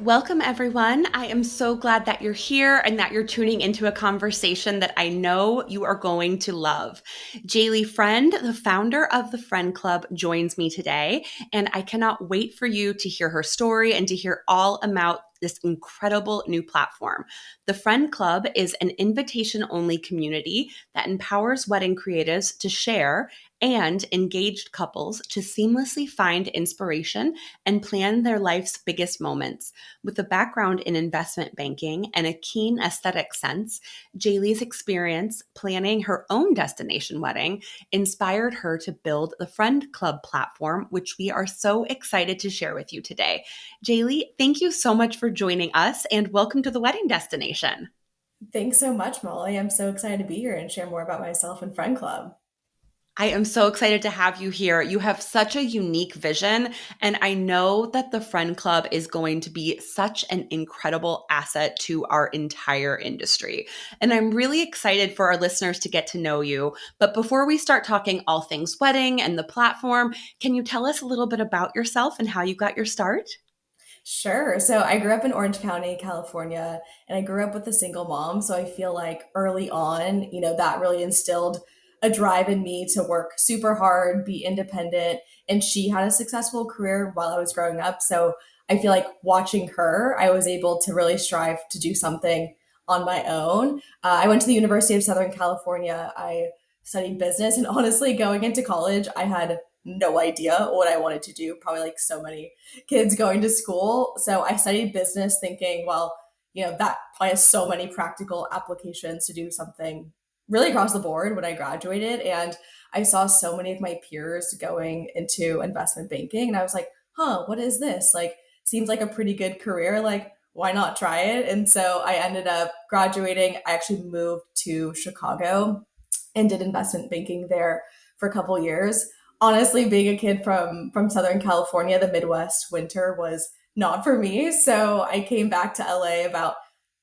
Welcome, everyone. I am so glad that you're here and that you're tuning into a conversation that I know you are going to love. Jaleigh Friend, the founder of the Friend Club, joins me today, and I cannot wait for you to hear her story and to hear all about this incredible new platform. The Friend Club is an invitation only community that empowers wedding creatives to share and engaged couples to seamlessly find inspiration and plan their life's biggest moments. With a background in investment banking and a keen aesthetic sense, Jaleigh's experience planning her own destination wedding inspired her to build the Friend Club platform, which we are so excited to share with you today. Jaleigh, thank you so much for joining us and welcome to the wedding destination. Thanks so much, Molly. I'm so excited to be here and share more about myself and Friend Club. I am so excited to have you here. You have such a unique vision, and I know that the Friend Club is going to be such an incredible asset to our entire industry. And I'm really excited for our listeners to get to know you. But before we start talking all things wedding and the platform, can you tell us a little bit about yourself and how you got your start? Sure. So I grew up in Orange County, California, and I grew up with a single mom. So I feel like early on, that really instilled a drive in me to work super hard, be independent. And she had a successful career while I was growing up. So I feel like watching her, I was able to really strive to do something on my own. I went to the University of Southern California. I studied business. And honestly, going into college, I had no idea what I wanted to do, probably like so many kids going to school. So I studied business thinking, well, that probably has so many practical applications to do something really across the board when I graduated. And I saw so many of my peers going into investment banking. And I was like, huh, what is this? Like, seems like a pretty good career. Like, why not try it? And so I ended up graduating. I actually moved to Chicago and did investment banking there for a couple years. Honestly, being a kid from Southern California, the Midwest winter was not for me. So I came back to LA about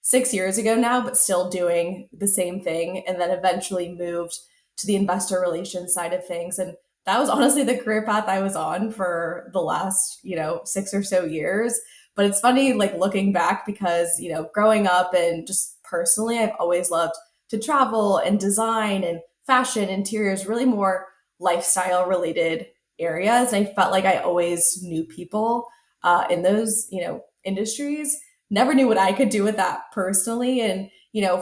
6 years ago now, but still doing the same thing. And then eventually moved to the investor relations side of things. And that was honestly the career path I was on for the last, 6 or so years. But it's funny, like looking back, because, growing up and just personally, I've always loved to travel and design and fashion, interiors, really more lifestyle related areas. And I felt like I always knew people in those, industries. Never knew what I could do with that personally. And,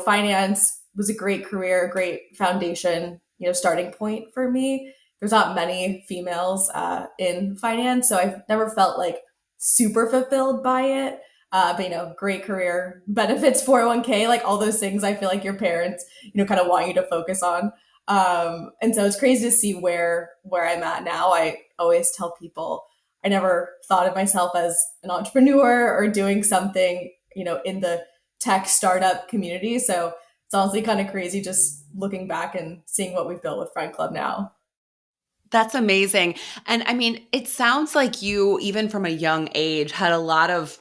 finance was a great career, great foundation, starting point for me. There's not many females in finance, so I've never felt like super fulfilled by it. But great career benefits, 401k, like all those things. I feel like your parents, kind of want you to focus on. And so it's crazy to see where I'm at now. I always tell people I never thought of myself as an entrepreneur or doing something, in the tech startup community. So it's honestly kind of crazy just looking back and seeing what we've built with Friend Club now. That's amazing. And I mean, it sounds like you, even from a young age, had a lot of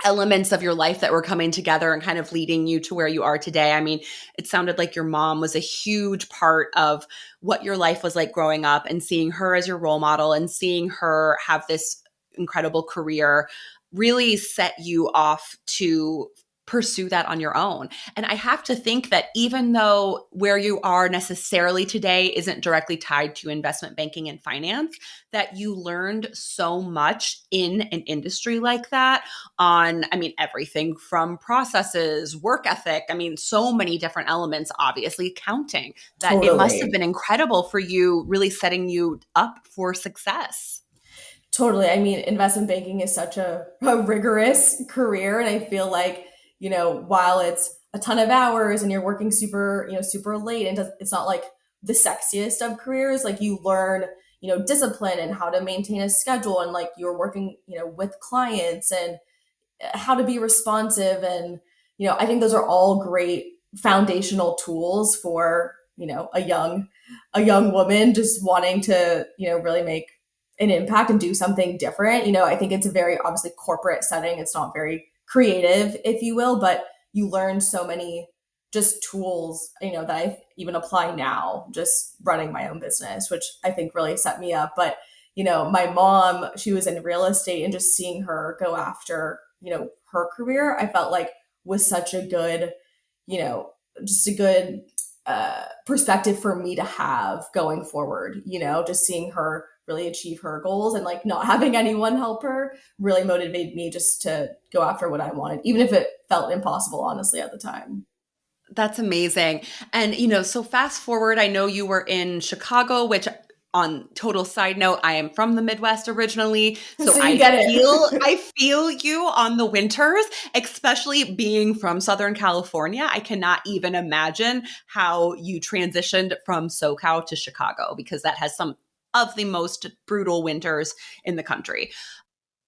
elements of your life that were coming together and kind of leading you to where you are today. I mean, it sounded like your mom was a huge part of what your life was like growing up and seeing her as your role model and seeing her have this incredible career really set you off to pursue that on your own. And I have to think that even though where you are necessarily today isn't directly tied to investment banking and finance, that you learned so much in an industry like that on, I mean, everything from processes, work ethic. I mean, so many different elements, obviously, counting that it must have Totally. been incredible for you, really setting you up for success. Totally. I mean, investment banking is such a rigorous career. And I feel like, while it's a ton of hours and you're working super, super late, and it's not like the sexiest of careers, like you learn, discipline and how to maintain a schedule. And like you're working, with clients and how to be responsive. And, I think those are all great foundational tools for, a young woman just wanting to, really make an impact and do something different. I think it's a very obviously corporate setting. It's not very creative, if you will, but you learn so many just tools, that I even apply now, just running my own business, which I think really set me up. But, my mom, she was in real estate, and just seeing her go after, her career, I felt like was such a good, you know, just a good perspective for me to have going forward. Just seeing her really achieve her goals and like not having anyone help her really motivated me just to go after what I wanted, even if it felt impossible, honestly, at the time. That's amazing. And, so fast forward, I know you were in Chicago, which on total side note, I am from the Midwest originally. So So you I get feel it. I feel you on the winters, especially being from Southern California. I cannot even imagine how you transitioned from SoCal to Chicago because that has some of the most brutal winters in the country.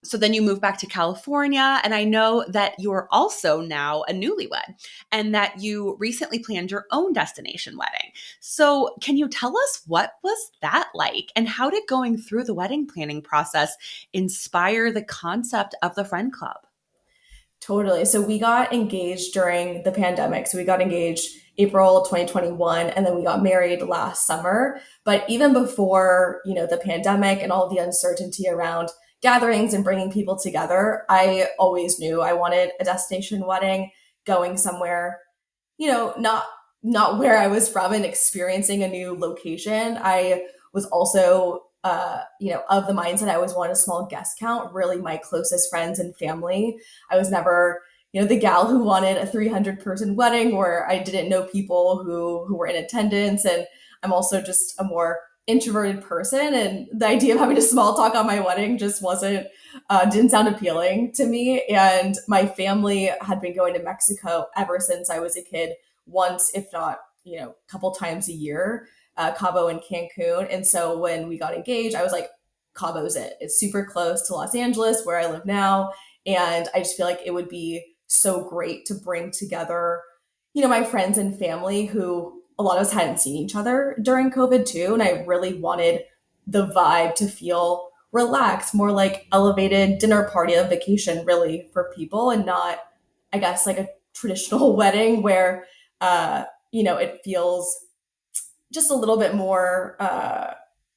So then you move back to California, and I know that you're also now a newlywed and that you recently planned your own destination wedding. So, can you tell us what was that like and how did going through the wedding planning process inspire the concept of the friend club? Totally. So we got engaged during the pandemic. So we got engaged April 2021 and then we got married last summer. But even before, the pandemic and all the uncertainty around gatherings and bringing people together, I always knew I wanted a destination wedding going somewhere, not where I was from and experiencing a new location. I was also, of the mindset I always wanted a small guest count, really my closest friends and family. I was never, the gal who wanted a 300-person wedding where I didn't know people who were in attendance. And I'm also just a more introverted person. And the idea of having a small talk on my wedding just didn't sound appealing to me. And my family had been going to Mexico ever since I was a kid, once, if not, a couple times a year, Cabo and Cancun. And so when we got engaged, I was like, Cabo's it. It's super close to Los Angeles, where I live now. And I just feel like it would be so great to bring together, my friends and family who a lot of us hadn't seen each other during COVID too. And I really wanted the vibe to feel relaxed, more like elevated dinner party of vacation, really, for people, and not, I guess, like a traditional wedding where, it feels just a little bit more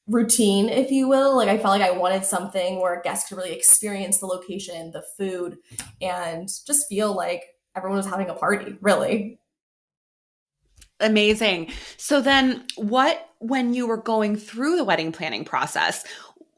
routine, if you will. Like I felt like I wanted something where guests could really experience the location, the food, and just feel like everyone was having a party, really. Amazing. So then when you were going through the wedding planning process,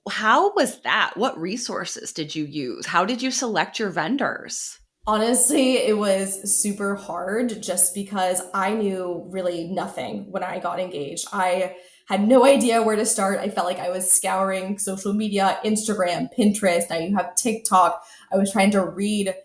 how was that? What resources did you use? How did you select your vendors? Honestly, it was super hard just because I knew really nothing when I got engaged. I had no idea where to start. I felt like I was scouring social media, Instagram, Pinterest. Now you have TikTok. I was trying to read,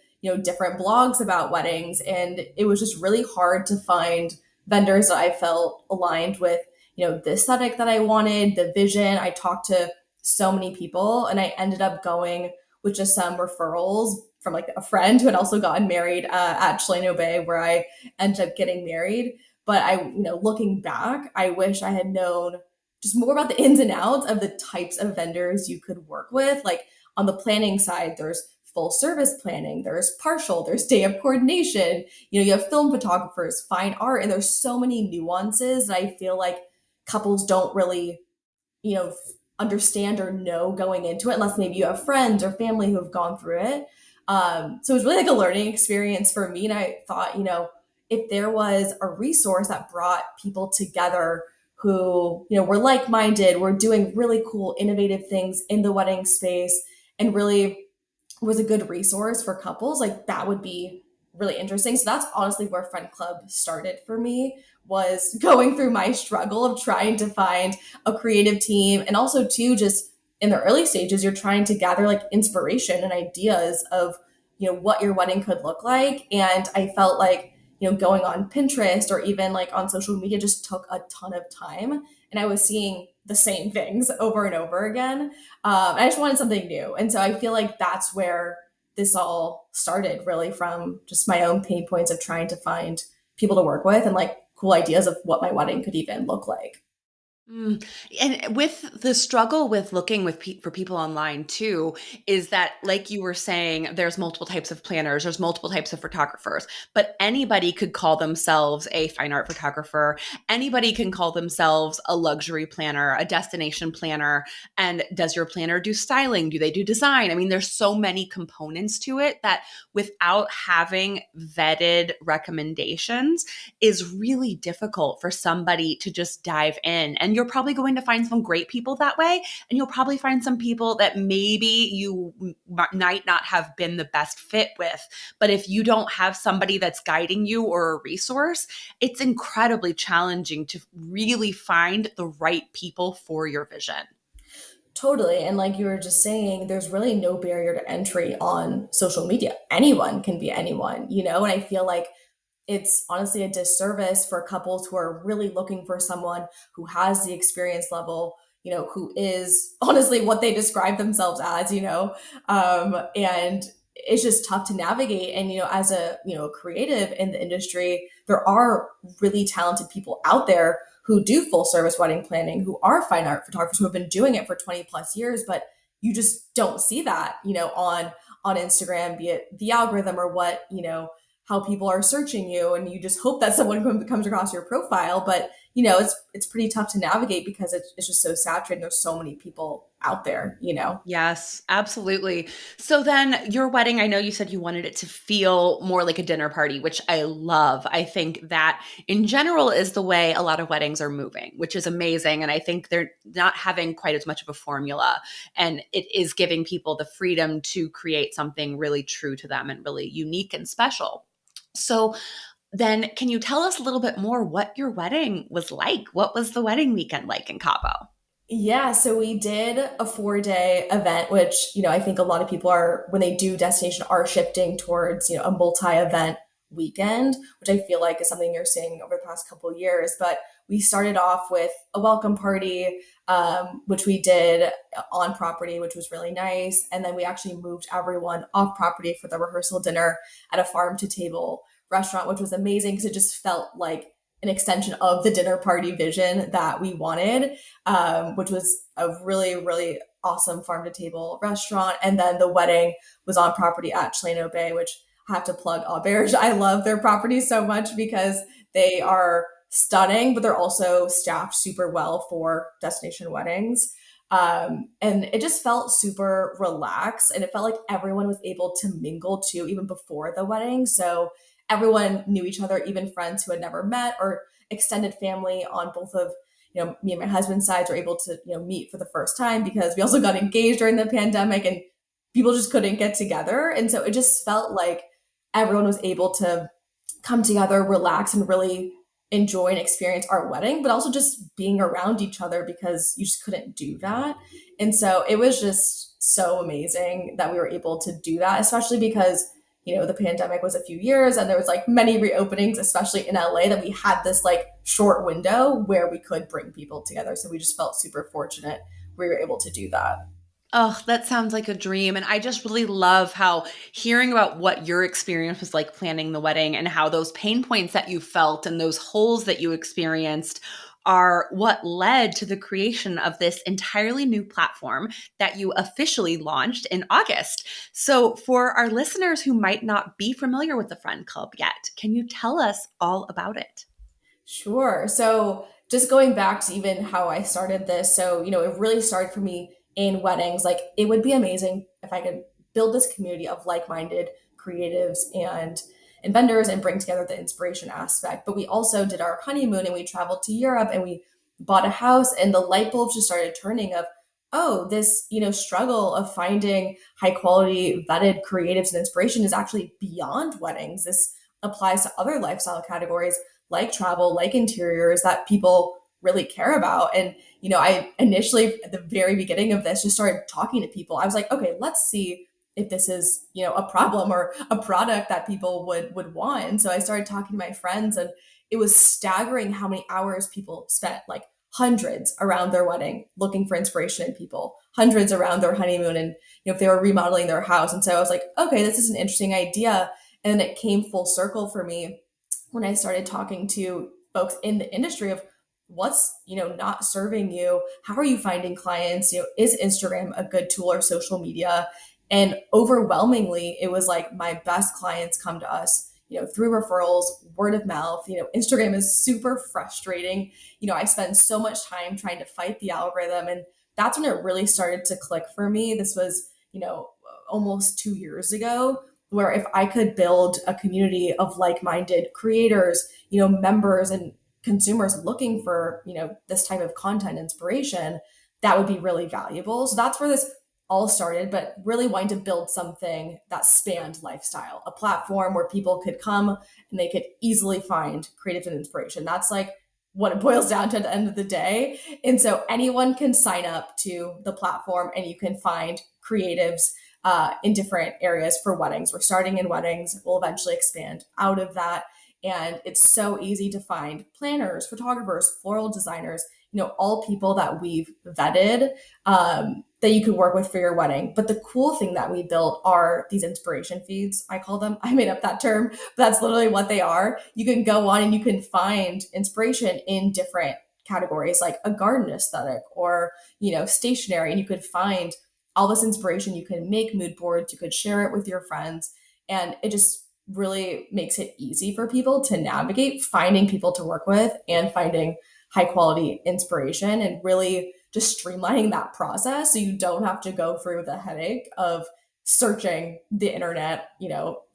different blogs about weddings, and it was just really hard to find vendors that I felt aligned with, the aesthetic that I wanted, the vision. I talked to so many people, and I ended up going with just some referrals from like a friend who had also gotten married at Chileno Bay, where I ended up getting married. But looking back, I wish I had known just more about the ins and outs of the types of vendors you could work with. Like on the planning side, there's full service planning, there's partial, there's day of coordination, you have film photographers, fine art, and there's so many nuances that I feel like couples don't really understand or know going into it unless maybe you have friends or family who have gone through it. So it was really like a learning experience for me. And I thought, if there was a resource that brought people together who, were like minded, were doing really cool, innovative things in the wedding space, and really was a good resource for couples, like that would be really interesting. So that's honestly where Friend Club started for me, was going through my struggle of trying to find a creative team. And also too, just in the early stages, you're trying to gather like inspiration and ideas of, what your wedding could look like. And I felt like, going on Pinterest or even like on social media just took a ton of time. And I was seeing the same things over and over again. I just wanted something new. And so I feel like that's where this all started, really, from just my own pain points of trying to find people to work with and like cool ideas of what my wedding could even look like. Mm. And with the struggle with looking for people online too, is that like you were saying, there's multiple types of planners, there's multiple types of photographers, but anybody could call themselves a fine art photographer. Anybody can call themselves a luxury planner, a destination planner. And does your planner do styling? Do they do design? I mean, there's so many components to it that without having vetted recommendations, is really difficult for somebody to just dive in. And you're probably going to find some great people that way. And you'll probably find some people that maybe you might not have been the best fit with. But if you don't have somebody that's guiding you or a resource, it's incredibly challenging to really find the right people for your vision. Totally. And like you were just saying, there's really no barrier to entry on social media. Anyone can be anyone, you know? And I feel like it's honestly a disservice for couples who are really looking for someone who has the experience level, who is honestly what they describe themselves as, and it's just tough to navigate. And, as a, creative in the industry, there are really talented people out there who do full service wedding planning, who are fine art photographers who have been doing it for 20 plus years, but you just don't see that, on Instagram, be it the algorithm or what, how people are searching you, and you just hope that someone comes across your profile. But it's pretty tough to navigate because it's just so saturated. There's so many people out there. Yes, absolutely. So then your wedding, I know you said you wanted it to feel more like a dinner party, which I love. I think that in general is the way a lot of weddings are moving, which is amazing. And I think they're not having quite as much of a formula. And it is giving people the freedom to create something really true to them and really unique and special. So then can you tell us a little bit more what your wedding was like? What was the wedding weekend like in Cabo? Yeah, so we did a 4-day event, which, I think a lot of people are, when they do destination, are shifting towards, a multi-event weekend, which I feel like is something you're seeing over the past couple of years. But we started off with a welcome party, which we did on property, which was really nice. And then we actually moved everyone off property for the rehearsal dinner at a farm to table restaurant, which was amazing because it just felt like an extension of the dinner party vision that we wanted, which was a really, really awesome farm to table restaurant. And then the wedding was on property at Chelano Bay, which I have to plug Auberge. I love their properties so much because they are stunning, but they're also staffed super well for destination weddings. And it just felt super relaxed, and it felt like everyone was able to mingle too, even before the wedding. So everyone knew each other, even friends who had never met, or extended family on both of, me and my husband's sides were able to, meet for the first time because we also got engaged during the pandemic and people just couldn't get together. And so it just felt like everyone was able to come together, relax, and really enjoy and experience our wedding, but also just being around each other because you just couldn't do that. And so it was just so amazing that we were able to do that, especially because the pandemic was a few years and there was like many reopenings, especially in LA, that we had this like short window where we could bring people together. So we just felt super fortunate we were able to do that. Oh, that sounds like a dream. And I just really love how hearing about what your experience was like planning the wedding and how those pain points that you felt and those holes that you experienced are what led to the creation of this entirely new platform that you officially launched in August. So, for our listeners who might not be familiar with the Friend Club yet, can you tell us all about it? Sure. So just going back to even how I started this. So, it really started for me in weddings. Like, it would be amazing if I could build this community of like-minded creatives and vendors and bring together the inspiration aspect. But we also did our honeymoon and we traveled to Europe and we bought a house, and the light bulbs just started turning of, oh, this, struggle of finding high quality vetted creatives and inspiration is actually beyond weddings. This applies to other lifestyle categories like travel, like interiors that people really care about. And, I initially at the very beginning of this just started talking to people. I was like, okay, let's see if this is, a problem or a product that people would want. And so I started talking to my friends, and it was staggering how many hours people spent, like hundreds around their wedding looking for inspiration in people, hundreds around their honeymoon, and if they were remodeling their house. And so I was like, okay, this is an interesting idea. And then it came full circle for me when I started talking to folks in the industry of what's, not serving you? How are you finding clients? Is Instagram a good tool or social media? And overwhelmingly, it was like my best clients come to us, through referrals, word of mouth. Instagram is super frustrating. I spend so much time trying to fight the algorithm. And that's when it really started to click for me. This was, almost 2 years ago, where if I could build a community of like-minded creators, members and consumers looking for, this type of content inspiration, that would be really valuable. So that's where this all started, but really wanting to build something that spanned lifestyle, a platform where people could come and they could easily find creative and inspiration. That's like what it boils down to at the end of the day. And so anyone can sign up to the platform and you can find creatives in different areas for weddings. We're starting in weddings, we'll eventually expand out of that. And it's so easy to find planners, photographers, floral designers, all people that we've vetted, that you could work with for your wedding. But the cool thing that we built are these inspiration feeds. I call them, I made up that term, but that's literally what they are. You can go on and you can find inspiration in different categories, like a garden aesthetic or, stationery. And you could find all this inspiration. You can make mood boards, you could share it with your friends. And it just really makes it easy for people to navigate finding people to work with and finding high quality inspiration, and really just streamlining that process so you don't have to go through the headache of searching the internet,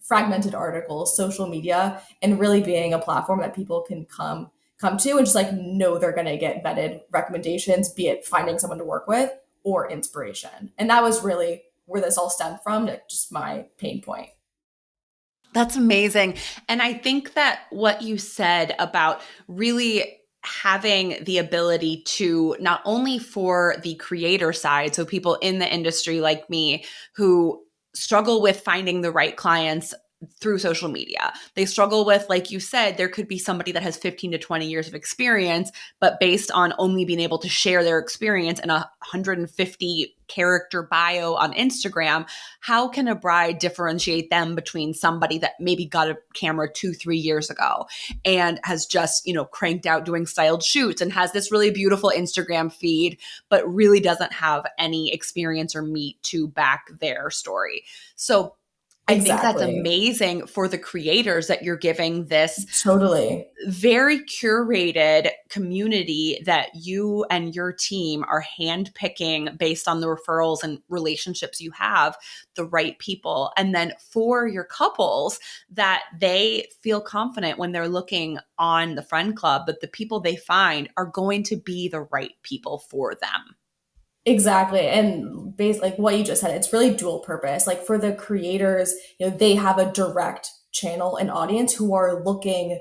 fragmented articles, social media, and really being a platform that people can come to and just like know they're going to get vetted recommendations, be it finding someone to work with or inspiration. And that was really where this all stemmed from, just my pain point. That's amazing. And I think that what you said about really having the ability to not only for the creator side, so people in the industry like me who struggle with finding the right clients through social media. They struggle with, like you said, there could be somebody that has 15 to 20 years of experience, but based on only being able to share their experience in a 150 character bio on Instagram, how can a bride differentiate them between somebody that maybe got a camera 2, 3 years ago and has just, cranked out doing styled shoots and has this really beautiful Instagram feed, but really doesn't have any experience or meat to back their story. So I think that's Exactly. amazing for the creators that you're giving this Totally. very curated community that you and your team are handpicking based on the referrals and relationships you have, the right people. And then for your couples, that they feel confident when they're looking on the friend club that the people they find are going to be the right people for them. Exactly. And based like what you just said, it's really dual purpose. Like for the creators, they have a direct channel and audience who are looking,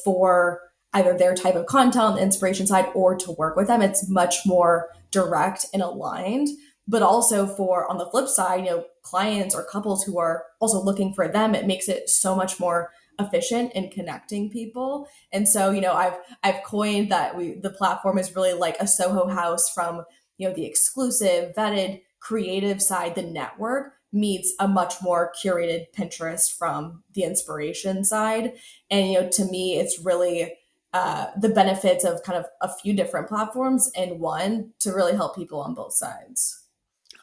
for either their type of content on the inspiration side or to work with them. It's much more direct and aligned. But also for on the flip side, clients or couples who are also looking for them, it makes it so much more efficient in connecting people. And so, I've coined that the platform is really like a Soho house from, the exclusive, vetted, creative side, the network meets a much more curated Pinterest from the inspiration side. And, to me, it's really the benefits of kind of a few different platforms and one to really help people on both sides.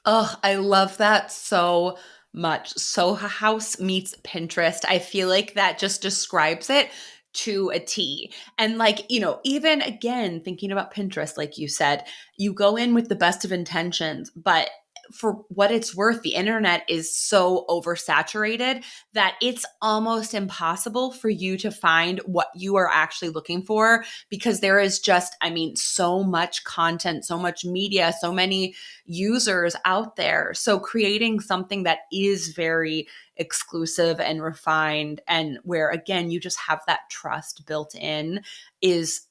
Oh, I love that so much. Soho House meets Pinterest. I feel like that just describes it to a T. And like, even again, thinking about Pinterest, like you said, you go in with the best of intentions, but for what it's worth, the internet is so oversaturated that it's almost impossible for you to find what you are actually looking for because there is just, I mean, so much content, so much media, so many users out there. So creating something that is very exclusive and refined and where again you just have that trust built in is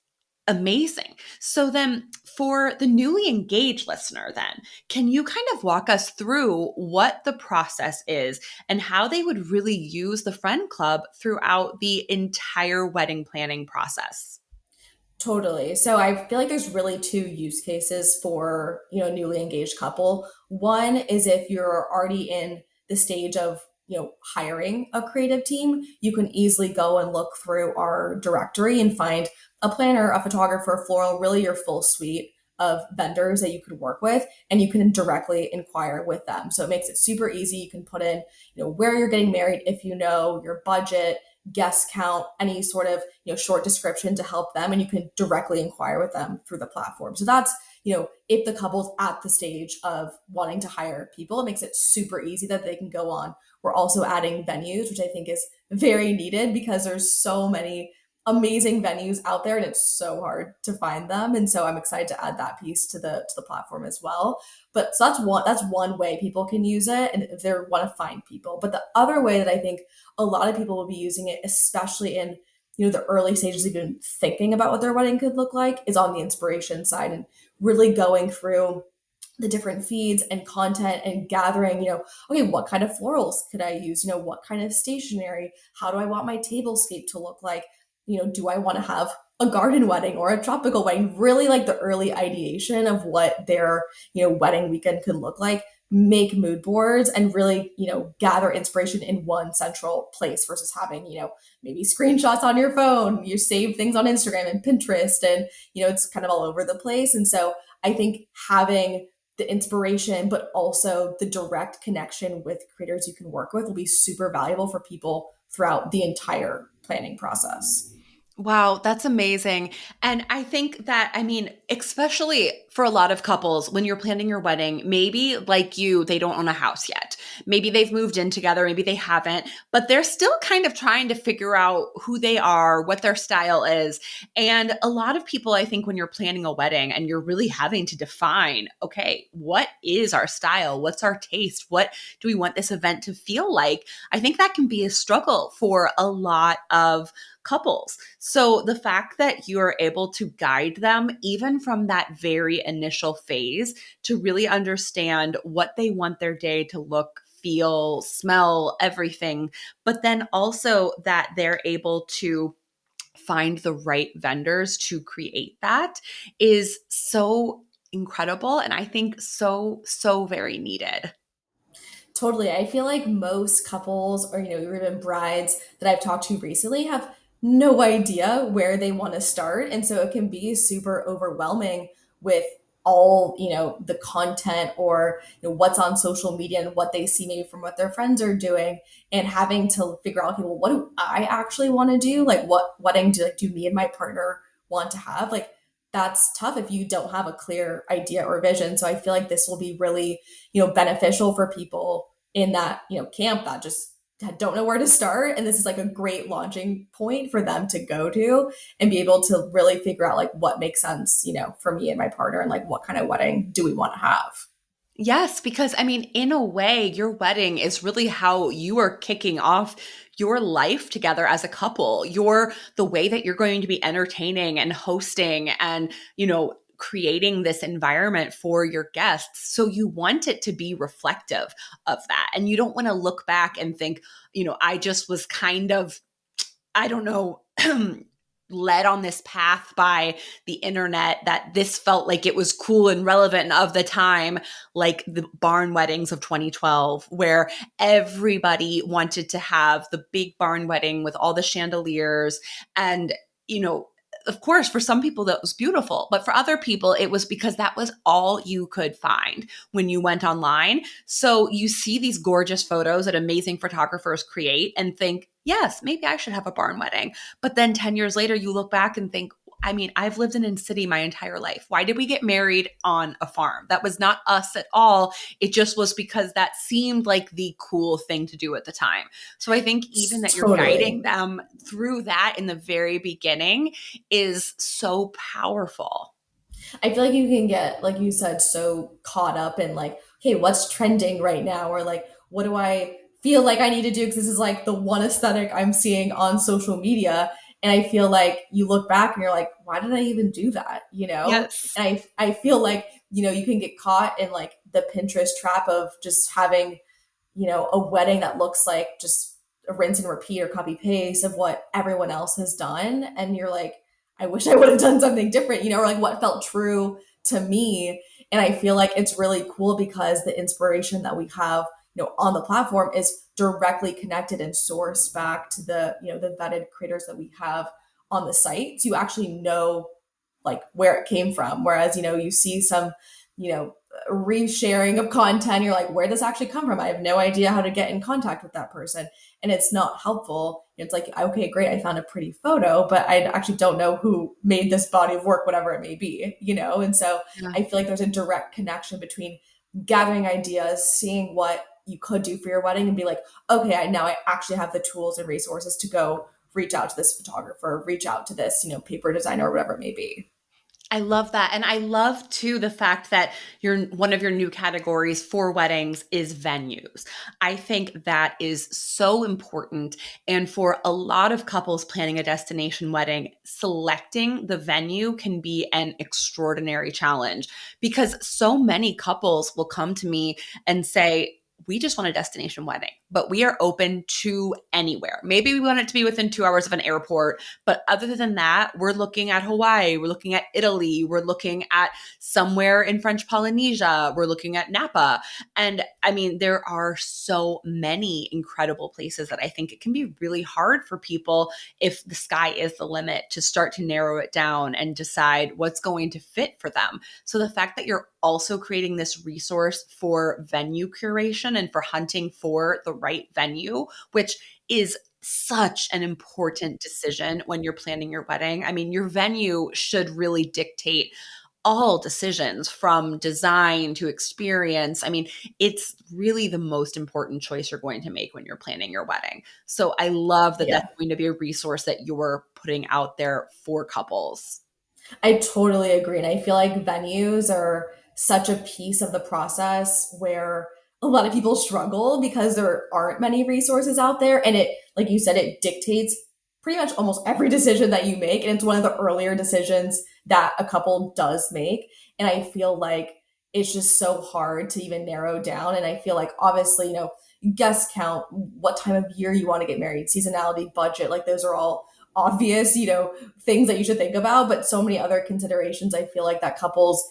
amazing. So then for the newly engaged listener then, can you kind of walk us through what the process is and how they would really use the friend club throughout the entire wedding planning process? Totally. So I feel like there's really two use cases for, a newly engaged couple. One is if you're already in the stage of hiring a creative team, you can easily go and look through our directory and find a planner, a photographer, a floral, really your full suite of vendors that you could work with, and you can directly inquire with them. So it makes it super easy. You can put in, where you're getting married, if you know your budget, guest count, any sort of, short description to help them, and you can directly inquire with them through the platform. So that's, if the couple's at the stage of wanting to hire people, it makes it super easy that they can go on. We're also adding venues, which I think is very needed because there's so many amazing venues out there and it's so hard to find them. And so I'm excited to add that piece to the platform as well. But so that's one way people can use it, and if they want to find people. But the other way that I think a lot of people will be using it, especially in the early stages of even thinking about what their wedding could look like, is on the inspiration side and really going through the different feeds and content and gathering, okay, what kind of florals could I use? What kind of stationery? How do I want my tablescape to look like? Do I want to have a garden wedding or a tropical wedding? Really like the early ideation of what their, wedding weekend could look like. Make mood boards and really, gather inspiration in one central place versus having, maybe screenshots on your phone. You save things on Instagram and Pinterest, and, it's kind of all over the place. And so I think having the inspiration, but also the direct connection with creators you can work with will be super valuable for people throughout the entire planning process. Wow, that's amazing. And I think that, I mean, especially for a lot of couples, when you're planning your wedding, maybe like you, they don't own a house yet. Maybe they've moved in together, maybe they haven't, but they're still kind of trying to figure out who they are, what their style is. And a lot of people, I think, when you're planning a wedding and you're really having to define, okay, what is our style? What's our taste? What do we want this event to feel like? I think that can be a struggle for a lot of couples. So the fact that you're able to guide them, even from that very initial phase, to really understand what they want their day to look, feel, smell, everything, but then also that they're able to find the right vendors to create that is so incredible. And I think so, so very needed. Totally. I feel like most couples or, even brides that I've talked to recently have no idea where they want to start. And so it can be super overwhelming with all, the content or, what's on social media and what they see maybe from what their friends are doing, and having to figure out, okay, well, what do I actually want to do? Like what wedding do me and my partner want to have? Like that's tough if you don't have a clear idea or vision. So I feel like this will be really, beneficial for people in that, camp that just don't know where to start. And this is like a great launching point for them to go to and be able to really figure out like what makes sense, for me and my partner, and like what kind of wedding do we want to have. Yes, because I mean, in a way, your wedding is really how you are kicking off your life together as a couple. The way that you're going to be entertaining and hosting and, creating this environment for your guests. So you want it to be reflective of that. And you don't want to look back and think, I just was kind of, I don't know, led on this path by the internet that this felt like it was cool and relevant of the time, like the barn weddings of 2012, where everybody wanted to have the big barn wedding with all the chandeliers. And, of course, for some people that was beautiful, but for other people, it was because that was all you could find when you went online. So you see these gorgeous photos that amazing photographers create and think, yes, maybe I should have a barn wedding. But then 10 years later, you look back and think, I mean, I've lived in a city my entire life. Why did we get married on a farm? That was not us at all. It just was because that seemed like the cool thing to do at the time. So I think even that you're Totally. guiding them through that in the very beginning is so powerful. I feel like you can get, like you said, so caught up in like, hey, what's trending right now? Or like, what do I feel like I need to do? Because this is like the one aesthetic I'm seeing on social media. And I feel like you look back and you're like, why did I even do that? Yes. And I feel like, you can get caught in like the Pinterest trap of just having, a wedding that looks like just a rinse and repeat or copy paste of what everyone else has done. And you're like, I wish I would have done something different, or like what felt true to me. And I feel like it's really cool because the inspiration that we have, on the platform is directly connected and sourced back to the vetted creators that we have on the site. So you actually know like where it came from. Whereas, you see some, you know, resharing of content, you're like, where does this actually come from? I have no idea how to get in contact with that person. And it's not helpful. It's like, okay, great, I found a pretty photo, but I actually don't know who made this body of work, whatever it may be. And so Yeah. I feel like there's a direct connection between gathering ideas, seeing what you could do for your wedding, and be like, okay, now I actually have the tools and resources to go reach out to this photographer, reach out to this, paper designer, or whatever it may be. I love that. And I love too the fact that one of your new categories for weddings is venues. I think that is so important. And for a lot of couples planning a destination wedding, selecting the venue can be an extraordinary challenge because so many couples will come to me and say, we just want a destination wedding, but we are open to anywhere. Maybe we want it to be within 2 hours of an airport, but other than that, we're looking at Hawaii, we're looking at Italy, we're looking at somewhere in French Polynesia, we're looking at Napa. And I mean, there are so many incredible places that I think it can be really hard for people, if the sky is the limit, to start to narrow it down and decide what's going to fit for them. So the fact that you're also creating this resource for venue curation and for hunting for the right venue, which is such an important decision when you're planning your wedding. I mean, your venue should really dictate all decisions from design to experience. I mean, it's really the most important choice you're going to make when you're planning your wedding. So I love that that's Yeah. going to be a resource that you're putting out there for couples. I totally agree. And I feel like venues are such a piece of the process where a lot of people struggle because there aren't many resources out there. And it, like you said, it dictates pretty much almost every decision that you make. And it's one of the earlier decisions that a couple does make. And I feel like it's just so hard to even narrow down. And I feel like obviously, guest count, what time of year you want to get married, seasonality, budget, like those are all obvious, things that you should think about, but so many other considerations I feel like that couples,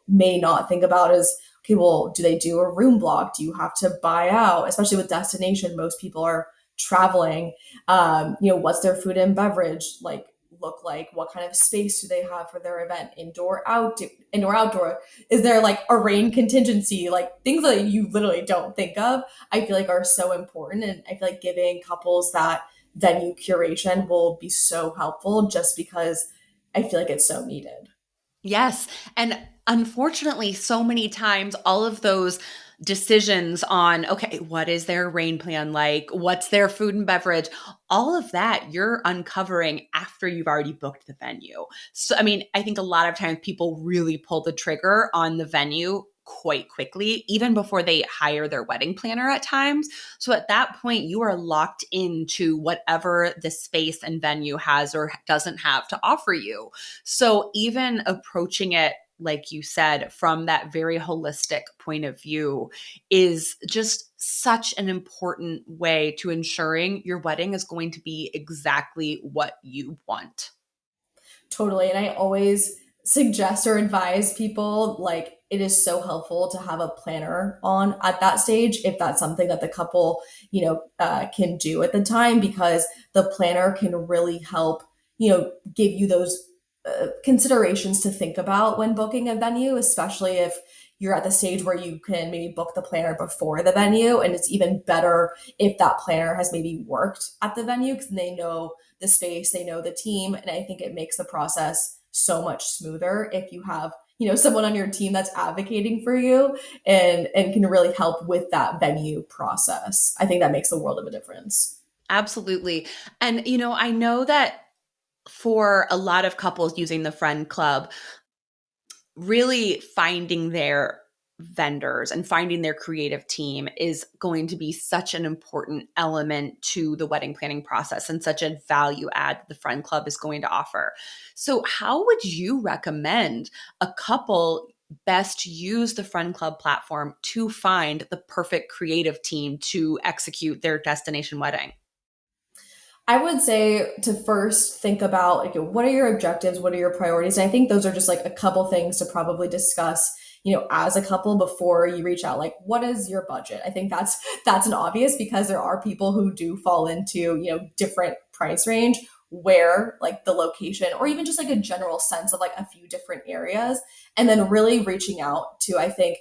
may not think about is, okay, well, do they do a room block? Do you have to buy out? Especially with destination, most people are traveling. What's their food and beverage look like? What kind of space do they have for their event? Indoor, outdoor? Is there like a rain contingency? Like things that you literally don't think of, I feel like are so important. And I feel like giving couples that venue curation will be so helpful just because I feel like it's so needed. Yes. And unfortunately, so many times, all of those decisions on, okay, what is their rain plan like? What's their food and beverage? All of that you're uncovering after you've already booked the venue. So, I mean, I think a lot of times people really pull the trigger on the venue quite quickly, even before they hire their wedding planner at times. So at that point, you are locked into whatever the space and venue has or doesn't have to offer you. So even approaching it, like you said, from that very holistic point of view is just such an important way to ensuring your wedding is going to be exactly what you want. Totally. And I always suggest or advise people like it is so helpful to have a planner on at that stage if that's something that the couple, can do at the time, because the planner can really help, give you those considerations to think about when booking a venue, especially if you're at the stage where you can maybe book the planner before the venue. And it's even better if that planner has maybe worked at the venue because they know the space, they know the team. And I think it makes the process so much smoother if you have, someone on your team that's advocating for you and can really help with that venue process. I think that makes a world of a difference. Absolutely. And, I know that for a lot of couples using the friend club, really finding their vendors and finding their creative team is going to be such an important element to the wedding planning process and such a value add the friend club is going to offer. So how would you recommend a couple best use the friend club platform to find the perfect creative team to execute their destination wedding? I would say to first think about like what are your objectives, what are your priorities, and I think those are just like a couple things to probably discuss, as a couple before you reach out. Like, what is your budget? I think that's an obvious because there are people who do fall into different price range where like the location or even just like a general sense of like a few different areas, and then really reaching out to I think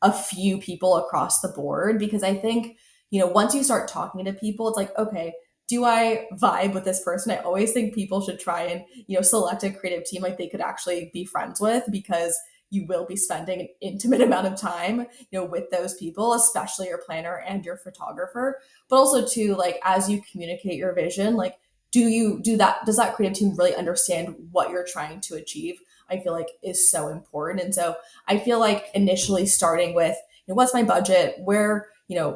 a few people across the board because I think once you start talking to people, it's like okay, do I vibe with this person? I always think people should try and, select a creative team like they could actually be friends with because you will be spending an intimate amount of time, with those people, especially your planner and your photographer. But also too, like as you communicate your vision, like does that creative team really understand what you're trying to achieve? I feel like is so important. And so I feel like initially starting with, what's my budget? Where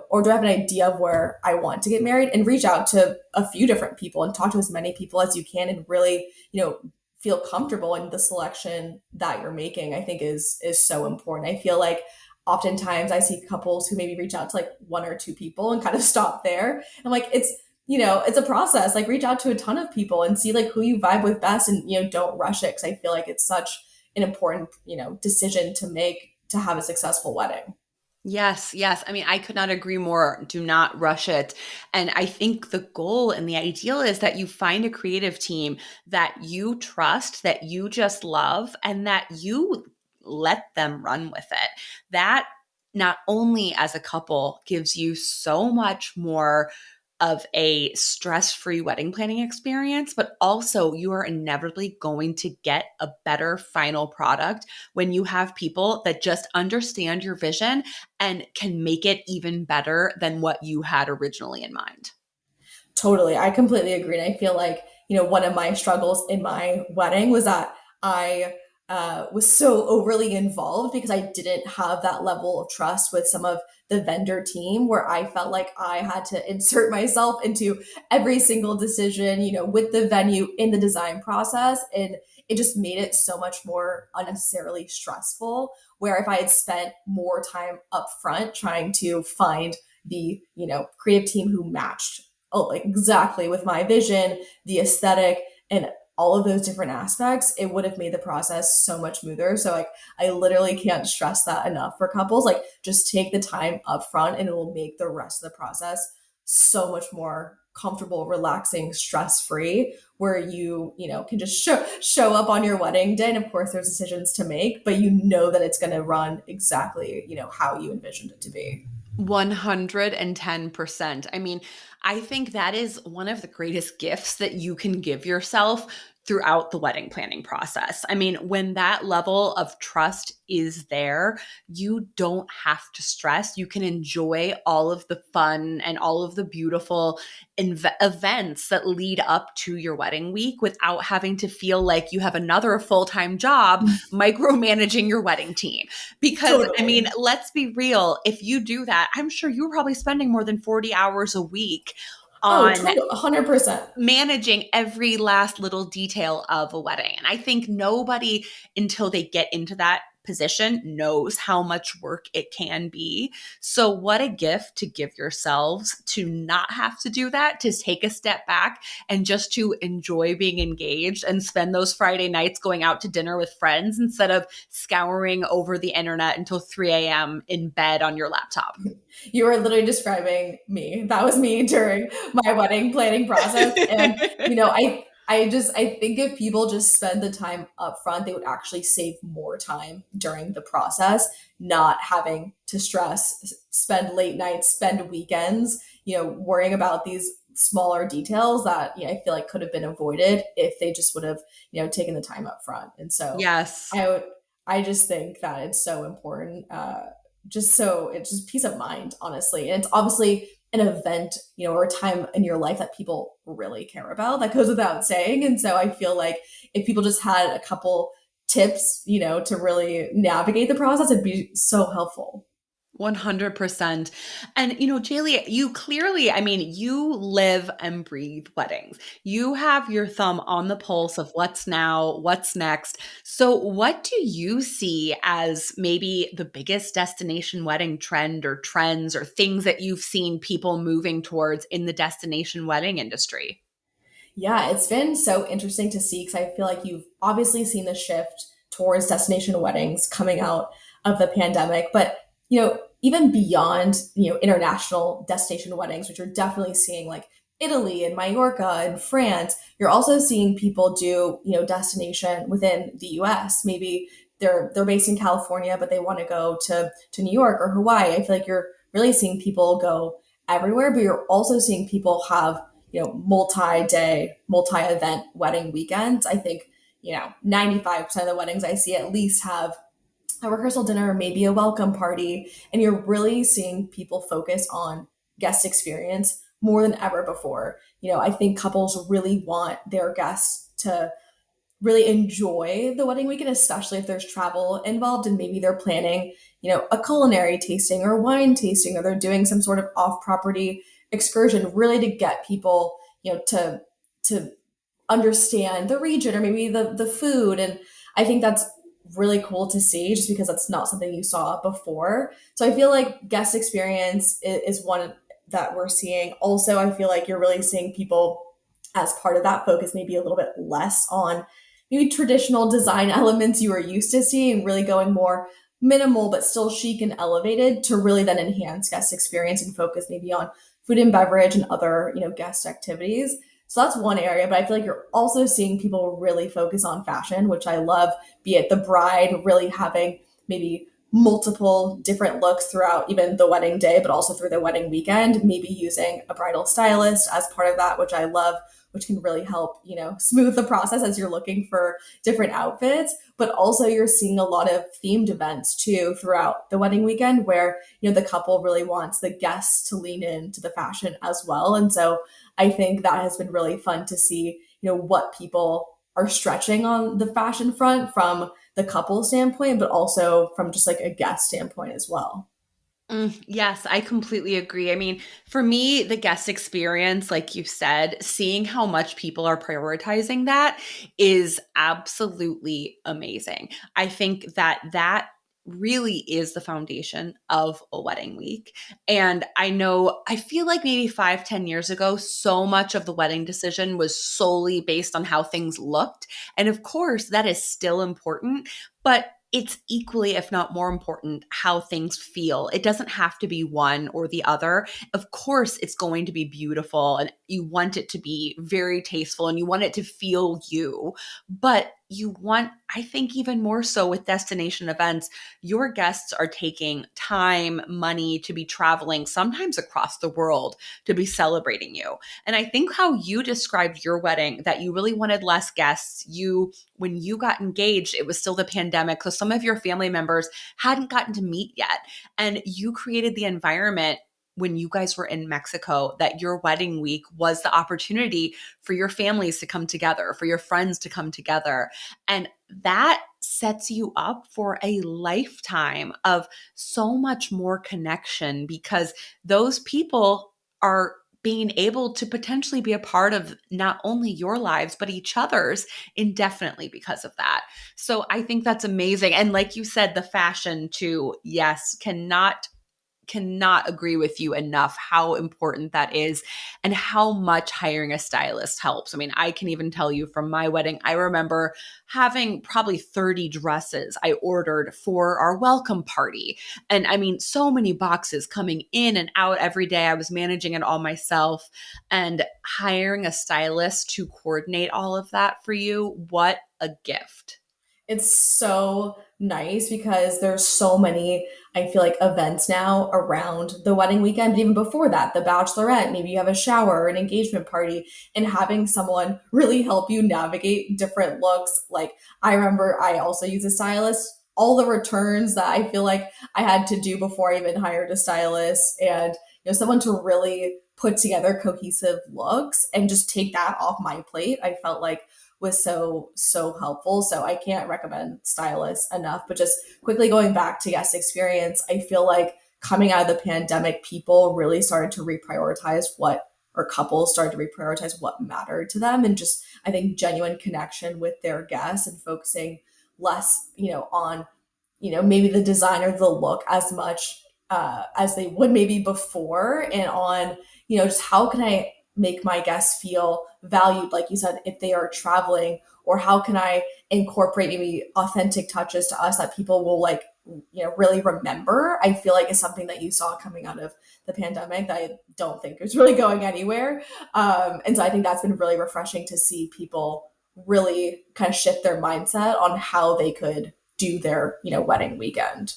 or do I have an idea of where I want to get married and reach out to a few different people and talk to as many people as you can and really, feel comfortable in the selection that you're making, I think is so important. I feel like oftentimes I see couples who maybe reach out to like one or two people and kind of stop there. And like it's a process. Like reach out to a ton of people and see like who you vibe with best and don't rush it because I feel like it's such an important, decision to make to have a successful wedding. Yes, yes. I mean, I could not agree more. Do not rush it. And I think the goal and the ideal is that you find a creative team that you trust, that you just love, and that you let them run with it. That not only as a couple gives you so much more of a stress-free wedding planning experience, but also you are inevitably going to get a better final product when you have people that just understand your vision and can make it even better than what you had originally in mind. Totally. I completely agree. And I feel like, one of my struggles in my wedding was that I was so overly involved because I didn't have that level of trust with some of the vendor team where I felt like I had to insert myself into every single decision, with the venue in the design process. And it just made it so much more unnecessarily stressful. Where if I had spent more time up front trying to find the, creative team who matched like exactly with my vision, the aesthetic, and all of those different aspects, it would have made the process so much smoother. So like I literally can't stress that enough for couples. Like just take the time up front and it will make the rest of the process so much more comfortable, relaxing, stress free, where can just show up on your wedding day. And of course there's decisions to make, but you know that it's gonna run exactly, how you envisioned it to be. 110%. I mean, I think that is one of the greatest gifts that you can give yourself throughout the wedding planning process. I mean, when that level of trust is there, you don't have to stress. You can enjoy all of the fun and all of the beautiful events that lead up to your wedding week without having to feel like you have another full time job micromanaging your wedding team. Because, I mean, Totally. let's be real. If you do that, I'm sure you're probably spending more than 40 hours a week Oh, on totally, 100%. managing every last little detail of a wedding. And I think nobody, until they get into that position, knows how much work it can be. So, what a gift to give yourselves to not have to do that, to take a step back and just to enjoy being engaged and spend those Friday nights going out to dinner with friends instead of scouring over the internet until 3 a.m. in bed on your laptop. You were literally describing me. That was me during my wedding planning process. And, I think if people just spend the time up front, they would actually save more time during the process, not having to stress, spend late nights, spend weekends, worrying about these smaller details that, I feel like could have been avoided if they just would have, taken the time up front. And so Yes. I would, I just think that it's so important. Just so it's just peace of mind, honestly. And it's obviously an event, or a time in your life that people really care about. That goes without saying. And so I feel like if people just had a couple tips, to really navigate the process, it'd be so helpful. 100%. And, Jaylee, you clearly, I mean, you live and breathe weddings. You have your thumb on the pulse of what's now, what's next. So, what do you see as maybe the biggest destination wedding trend or trends or things that you've seen people moving towards in the destination wedding industry? Yeah, it's been so interesting to see because I feel like you've obviously seen the shift towards destination weddings coming out of the pandemic, but even beyond, international destination weddings, which you're definitely seeing like Italy and Mallorca and France, you're also seeing people do, destination within the US. Maybe they're based in California, but they want to go to New York or Hawaii. I feel like you're really seeing people go everywhere, but you're also seeing people have multi-day, multi-event wedding weekends. I think 95% of the weddings I see at least have a rehearsal dinner, maybe a welcome party, and you're really seeing people focus on guest experience more than ever before. I think couples really want their guests to really enjoy the wedding weekend, especially if there's travel involved and maybe they're planning, a culinary tasting or wine tasting, or they're doing some sort of off-property excursion, really to get people, to understand the region or maybe the food. And I think that's really cool to see just because that's not something you saw before. So I feel like guest experience is one that we're seeing. Also, I feel like you're really seeing people as part of that focus maybe a little bit less on maybe traditional design elements you were used to seeing, really going more minimal but still chic and elevated to really then enhance guest experience and focus maybe on food and beverage and other guest activities. So that's one area, but I feel like you're also seeing people really focus on fashion, which I love, be it the bride really having maybe multiple different looks throughout even the wedding day, but also through the wedding weekend, maybe using a bridal stylist as part of that, which I love, which can really help, smooth the process as you're looking for different outfits. But also you're seeing a lot of themed events too throughout the wedding weekend where, the couple really wants the guests to lean into the fashion as well. And so I think that has been really fun to see, what people are stretching on the fashion front from the couple standpoint, but also from just like a guest standpoint as well. Yes, I completely agree. I mean, for me, the guest experience, like you said, seeing how much people are prioritizing that is absolutely amazing. I think that that really is the foundation of a wedding week. And I know, I feel like maybe 5, 10 years ago, so much of the wedding decision was solely based on how things looked. And of course, that is still important, but it's equally, if not more important, how things feel. It doesn't have to be one or the other. Of course, it's going to be beautiful and you want it to be very tasteful and you want it to feel you. But you want, I think, even more so with destination events, your guests are taking time, money to be traveling, sometimes across the world, to be celebrating you. And I think how you described your wedding, that you really wanted less guests, when you got engaged, it was still the pandemic. So some of your family members hadn't gotten to meet yet. And you created the environment when you guys were in Mexico that your wedding week was the opportunity for your families to come together, for your friends to come together. And that sets you up for a lifetime of so much more connection because those people are being able to potentially be a part of not only your lives, but each other's indefinitely because of that. So I think that's amazing. And like you said, the fashion too, yes, cannot agree with you enough how important that is and how much hiring a stylist helps. I mean, I can even tell you from my wedding, I remember having probably 30 dresses I ordered for our welcome party. And I mean, so many boxes coming in and out every day. I was managing it all myself and hiring a stylist to coordinate all of that for you. What a gift. It's so nice because there's so many, I feel like, events now around the wedding weekend, but even before that, the bachelorette, maybe you have a shower or an engagement party, and having someone really help you navigate different looks. Like, I remember I also use a stylist. All the returns that I feel like I had to do before I even hired a stylist, and someone to really put together cohesive looks and just take that off my plate, I felt like was so helpful. So I can't recommend stylists enough. But just quickly going back to guest experience, I feel like coming out of the pandemic, people really started to reprioritize what or couples started to reprioritize what mattered to them, and just I think genuine connection with their guests and focusing less, on maybe the design or the look as much as they would maybe before, and on just how can I make my guests feel valued, like you said, if they are traveling, or how can I incorporate maybe authentic touches to us that people will like, really remember. I feel like is something that you saw coming out of the pandemic that I don't think is really going anywhere. And so I think that's been really refreshing to see people really kind of shift their mindset on how they could do their, wedding weekend.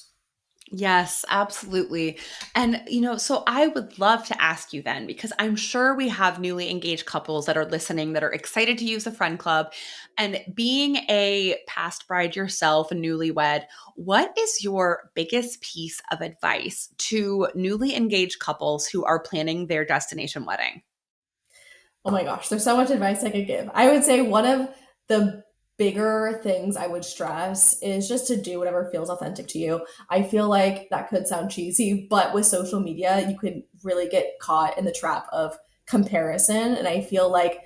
Yes, absolutely. And, so I would love to ask you then, because I'm sure we have newly engaged couples that are listening that are excited to use the friend club. And being a past bride yourself, a newlywed, what is your biggest piece of advice to newly engaged couples who are planning their destination wedding? Oh my gosh, there's so much advice I could give. I would say one of the bigger things I would stress is just to do whatever feels authentic to you. I feel like that could sound cheesy, but with social media, you could really get caught in the trap of comparison. And I feel like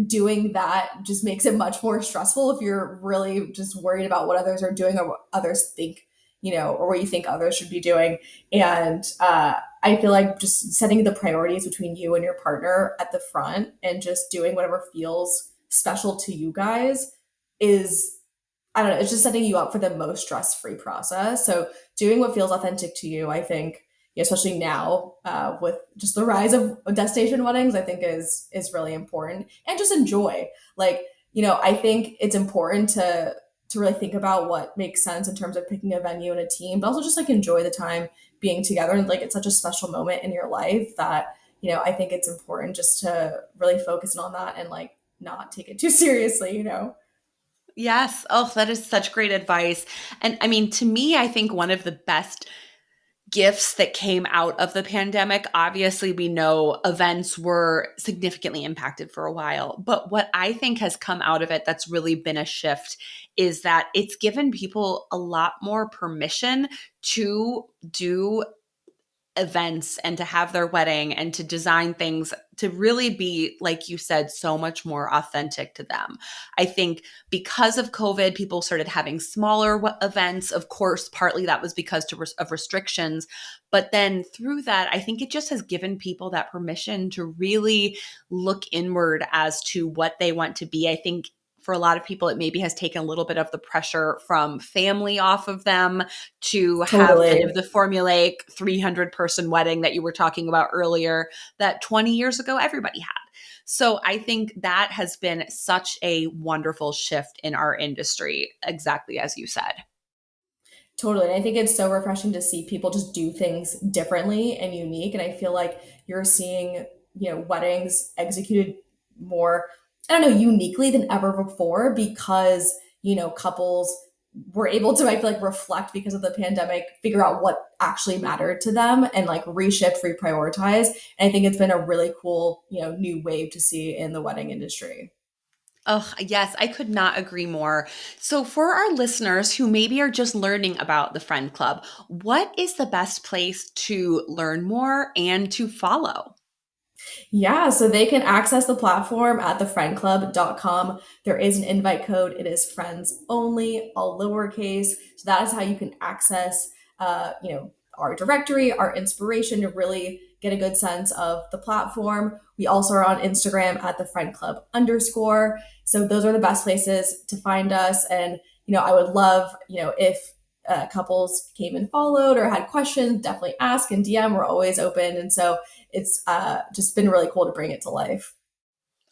doing that just makes it much more stressful if you're really just worried about what others are doing or what others think, or what you think others should be doing. And I feel like just setting the priorities between you and your partner at the front and just doing whatever feels special to you guys is, I don't know, it's just setting you up for the most stress free process. So doing what feels authentic to you, I think, especially now with just the rise of destination weddings, I think is really important. And just enjoy. Like, I think it's important to really think about what makes sense in terms of picking a venue and a team, but also just like enjoy the time being together. And like it's such a special moment in your life that, I think it's important just to really focus on that and like not take it too seriously. Yes. Oh, that is such great advice. And I mean, to me, I think one of the best gifts that came out of the pandemic. Obviously, we know events were significantly impacted for a while, but what I think has come out of it that's really been a shift is that it's given people a lot more permission to do events and to have their wedding and to design things to really be, like you said, so much more authentic to them. I think because of COVID, people started having smaller events. Of course, partly that was because of restrictions. But then through that, I think it just has given people that permission to really look inward as to what they want to be. I think for a lot of people, it maybe has taken a little bit of the pressure from family off of them to have kind of Totally. the formulaic 300-person wedding that you were talking about earlier that 20 years ago everybody had. So I think that has been such a wonderful shift in our industry, exactly as you said. Totally. And I think it's so refreshing to see people just do things differently and unique. And I feel like you're seeing, weddings executed more, I don't know, uniquely than ever before because, couples were able to, I feel like, reflect because of the pandemic, figure out what actually mattered to them and like reshift, reprioritize. And I think it's been a really cool, new wave to see in the wedding industry. Oh, yes, I could not agree more. So, for our listeners who maybe are just learning about the Friend Club, what is the best place to learn more and to follow? Yeah, so they can access the platform at thefriendclub.com. There is an invite code. It is friends only, all lowercase. So that is how you can access, our directory, our inspiration to really get a good sense of the platform. We also are on Instagram at @thefriendclub_. So those are the best places to find us. And, I would love, if couples came and followed or had questions, definitely ask and DM. We're always open. And so it's just been really cool to bring it to life.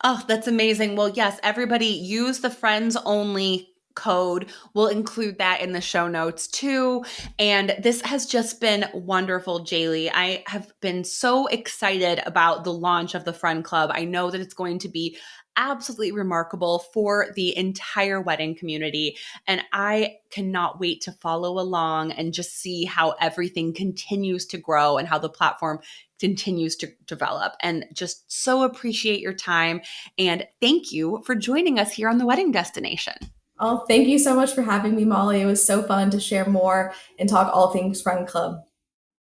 Oh, that's amazing. Well, yes, everybody use the friends only code. We'll include that in the show notes too. And this has just been wonderful, Jaylee. I have been so excited about the launch of the Friend Club. I know that it's going to be absolutely remarkable for the entire wedding community. And I cannot wait to follow along and just see how everything continues to grow and how the platform continues to develop. And just so appreciate your time. And thank you for joining us here on the Wedding Destination. Oh, thank you so much for having me, Molly. It was so fun to share more and talk all things Friend Club.